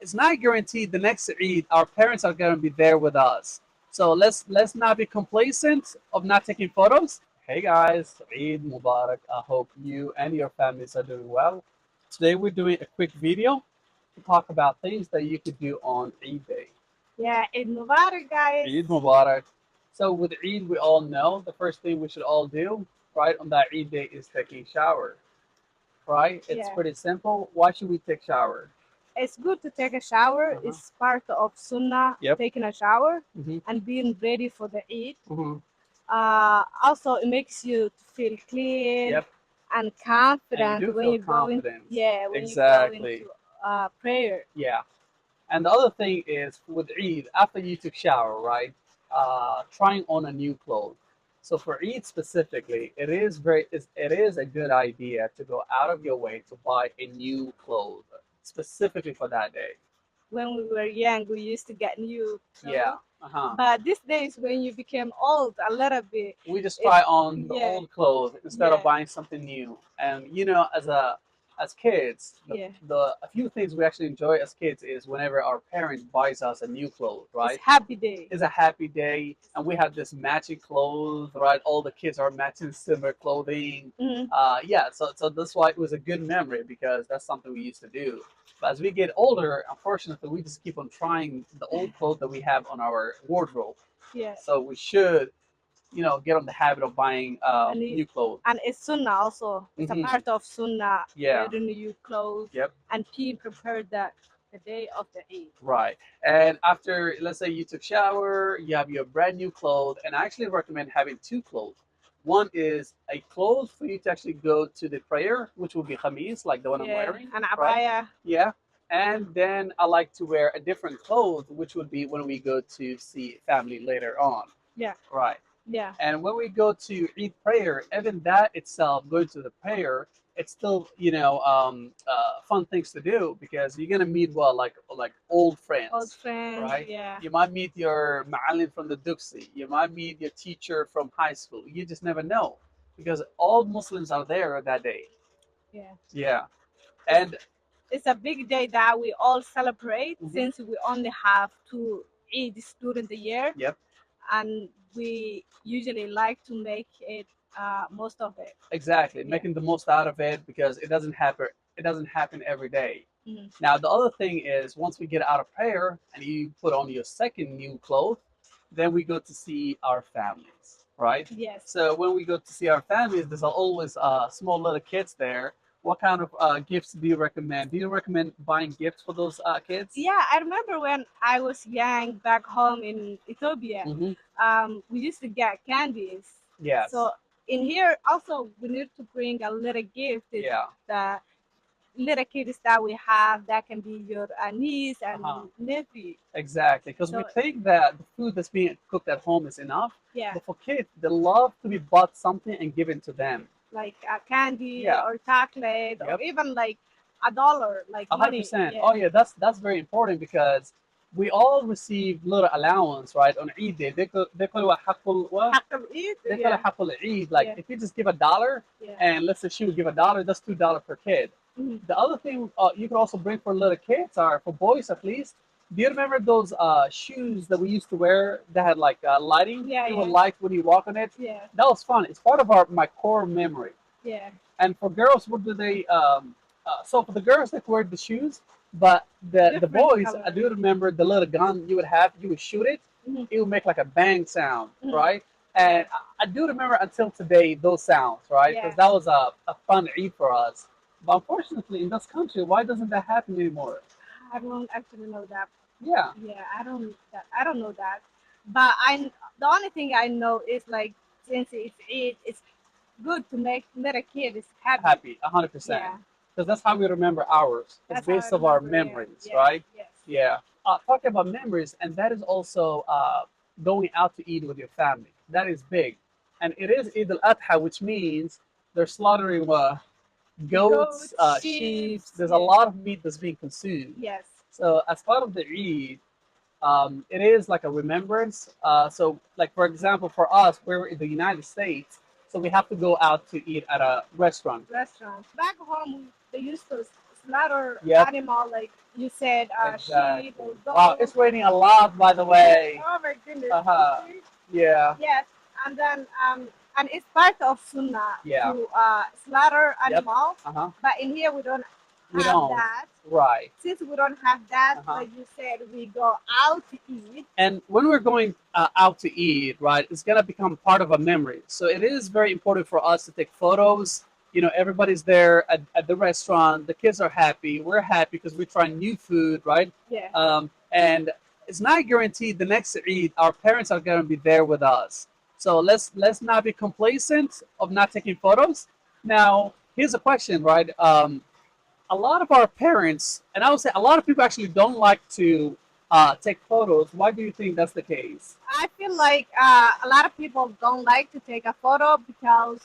it's not guaranteed the next Eid our parents are going to be there with us. So let's not be complacent of not taking photos. Hey guys, Eid Mubarak. I hope you and your families are doing well. Today we're doing a quick video to talk about things that you could do on Eid Day. Yeah, Eid Mubarak, guys. Eid Mubarak. So with Eid, we all know the first thing we should all do, right, on that Eid day is taking shower, right? It's Yeah, pretty simple. Why should we take shower? it's good to take a shower. Uh-huh. It's part of Sunnah, Yep. taking a shower Mm-hmm. and being ready for the Eid. Mm-hmm. Also, it makes you feel clean Yep. and And you confident do when feel you go in. confident. Yeah, when you go Exactly. into prayer. Yeah. And the other thing is with Eid, after you took shower, right? Trying on a new clothes. So for Eid specifically, it is a good idea to go out of your way to buy a new clothes specifically for that day. When we were young, we used to get new Yeah. clothes. Uh-huh. But these days, when you became old a little bit, We just it's try on the yeah, old clothes instead of yeah, buying something new. And as kids, yeah. the a few things we actually enjoy as kids is whenever our parents buys us a new clothes, It's right? happy day. It's a happy day, and we have this matching clothes, right? All the kids are matching similar clothing. Mhm. Yeah, so that's why it was a good memory because that's something we used to do. But as we get older, unfortunately, we just keep on trying the old clothes that we have on our wardrobe. Yeah. So we should, get on the habit of buying and it, new clothes. and it's sunnah also. It's a Hmm. part of sunnah Yeah. wearing new clothes Yep. and being prepared that the day of the Eid. Right. And after, let's say you took shower, you have your brand new clothes, and I actually recommend having two clothes. One is a clothes for you to actually go to the prayer, which will be khamis, like the one I'm Yeah, wearing, and right? abaya. Yeah. And then I like to wear a different clothes, which would be when we go to see family later on. Yeah, Right. yeah, And when we go to Eid prayer, even that itself, going to the prayer, it's still fun things to do because you're gonna meet like old old friends, friends. right? Yeah, You might meet your ma'alim from the duksi. You might meet your teacher from high school. You just never know because all Muslims are there that day. yeah. Yeah, It's and it's a big day that we all celebrate mhm, since we only have two Eids during the year, yep, and we usually like to make it most of it. exactly, Yeah. making the most out of it because it doesn't happen. It doesn't happen every day. Mhm. Now, the other thing is once we get out of prayer and you put on your second new clothes, then we go to see our families, right? Yes. So when we go to see our families, there's always small little kids there. What kind of gifts do you recommend? Do you recommend buying gifts for those kids? Yeah, I remember when I was young back home in Ethiopia, Mm-hmm. we used to get candies. Yes. So in here also we need to bring a little gift. It's Yeah. the little kids that we have that can be your niece Uh-huh. and nephew. Exactly. Because we So think that the food that's being cooked at home is enough, yeah, but for kids, they love to be bought something and given to them. like a candy Yeah. or chocolate or Yep. even like $1, like A hundred money. percent. Yeah. Oh yeah, that's very important because we all receive little allowance, right? On Eid day, they call it حق what? حق الإيد. They call it Yeah, حق Eid. Like yeah, if you just give $1, yeah. and let's say she would give $1, that's $2 per kid. Mhm. The other thing you could also bring for little kids are for boys at least. Do you remember those shoes that we used to wear that had like lighting? Yeah, It would yeah, light when you walk on it. yeah, That was fun. It's part of my core memory. yeah. And for girls, what do they? So for the girls, they wear the shoes, but the Different boys, I color. do remember the little gun you would have. You would shoot it. Mhm. It would make like a bang sound, Mhm. right? And I do remember until today those sounds, right? Because Yeah. that was a fun Eid for us. But unfortunately, in this country, why doesn't that happen anymore? I don't actually know that. Yeah, Yeah, I don't know that. But the only thing I know is like since it's Eid, it's good to make little kids happy. happy, 100%. Yeah, Because that's how we remember ours. It's that's how I based of our remember. Yeah, memories, yeah, right? yes. Yeah. Talking about memories, and that is also going out to eat with your family. That is big. And it is Eid al Adha, which means they're slaughtering goats, Goats, sheep. sheep. There's a Yeah, lot of meat that's being consumed. yes. So, as part of the Eid, it is like a remembrance. So, like for example, for us, we're in the United States, so we have to go out to eat at a restaurant. Restaurants back home they used to slaughter Yep. animal, like you said, sheep Exactly. or Wow, goat. it's raining a lot, by the Yes. way. Oh my goodness. Uh-huh. Okay. Yeah. Yes, and then and it's part of sunnah Yeah. to slaughter Yep. animals, Uh-huh. but in here we don't We have don't. that. Right. Since we don't have that, Uh-huh. like you said, we go out to eat. And when we're going out to eat, right, it's gonna become part of a memory. So it is very important for us to take photos. You know, everybody's there at the restaurant. The kids are happy. We're happy because we're trying new food, right? Yeah. And it's not guaranteed the next Eid our parents are gonna be there with us. So let's not be complacent of not taking photos. Now, here's a question, right? A lot of our parents, and I would say a lot of people actually don't like to take photos. Why do you think that's the case? I feel like a lot of people don't like to take a photo because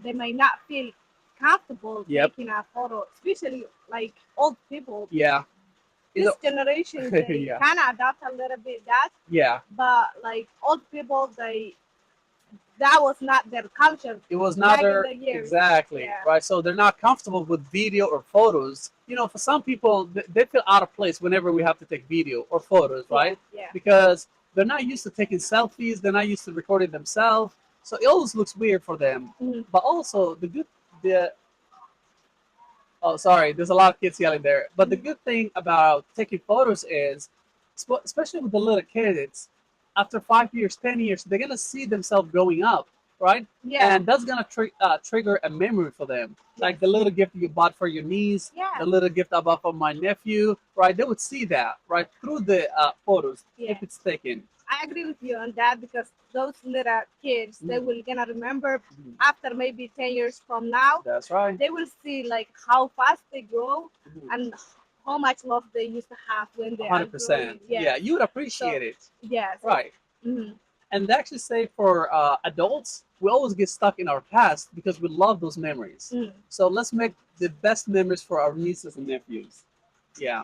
they may not feel comfortable Yep. taking a photo, especially like old people. Yeah. This generation, they Yeah. kind of adopt a little bit that, Yeah. but like old people, they that was not their culture It was not back in their the years. exactly Yeah. right. So they're not comfortable with video or photos. You know, for some people, they feel out of place whenever we have to take video or photos, Yeah. right? Yeah. Because they're not used to taking selfies. They're not used to recording themselves. So it always looks weird for them. Mhm. But also the oh, sorry. There's a lot of kids yelling there. But the good thing about taking photos is, especially with the little kids, after 5 years, 10 years, they're gonna see themselves growing up, right? Yeah. And that's gonna trigger a memory for them. Yes. Like the little gift you bought for your niece, Yeah. the little gift I bought for my nephew, right? They would see that, right, through the photos Yeah. if it's taken. I agree with you on that because those little kids, they will gonna remember Mhm. after maybe 10 years from now. That's right. They will see like how fast they grow Mhm. and how much love they used to have when they are growing. 100%. Yeah, Yes. you would So appreciate it, yes. right? Mhm. And they actually say for adults, we always get stuck in our past because we love those memories. Mm. So let's make the best memories for our nieces and nephews. Yeah.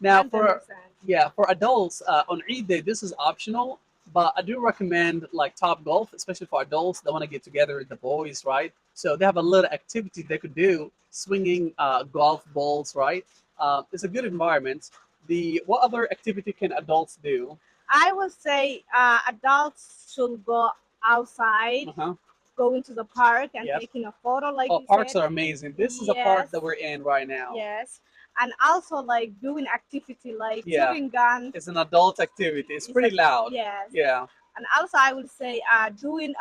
Now for 100%. yeah for adults on Eid Day, this is optional, but I do recommend like Top Golf, especially for adults that want to get together with the boys, right? So they have a little activity they could do, swinging golf balls, right? It's a good environment. The what other activity can adults do? I would say adults should go outside, Uh-huh. go into the park and Yep. taking a photo, like Oh, you parks said. are amazing. This is a park Yes, that we're in right now. yes, and also like doing activity like Yeah, shooting guns. it's an adult activity. It's It's a, pretty loud. yes, Yeah, and also I would say doing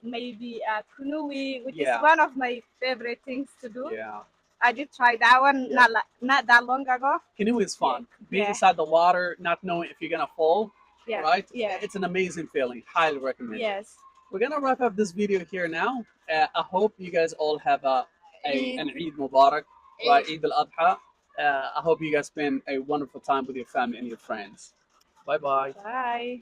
maybe canoeing, which is yeah, one of my favorite things to do. yeah. I did try that one Yep. not that long ago. Canoe is Yeah, fun. Being yeah, inside the water, not knowing if you're gonna fall, yeah, right? yeah, It's an amazing feeling. Highly recommend it. yes. We're gonna wrap up this video here now. I hope you guys all have Eid, an Eid Mubarak, right? Eid. Eid al Adha. I hope you guys spend a wonderful time with your family and your friends. Bye bye. Bye.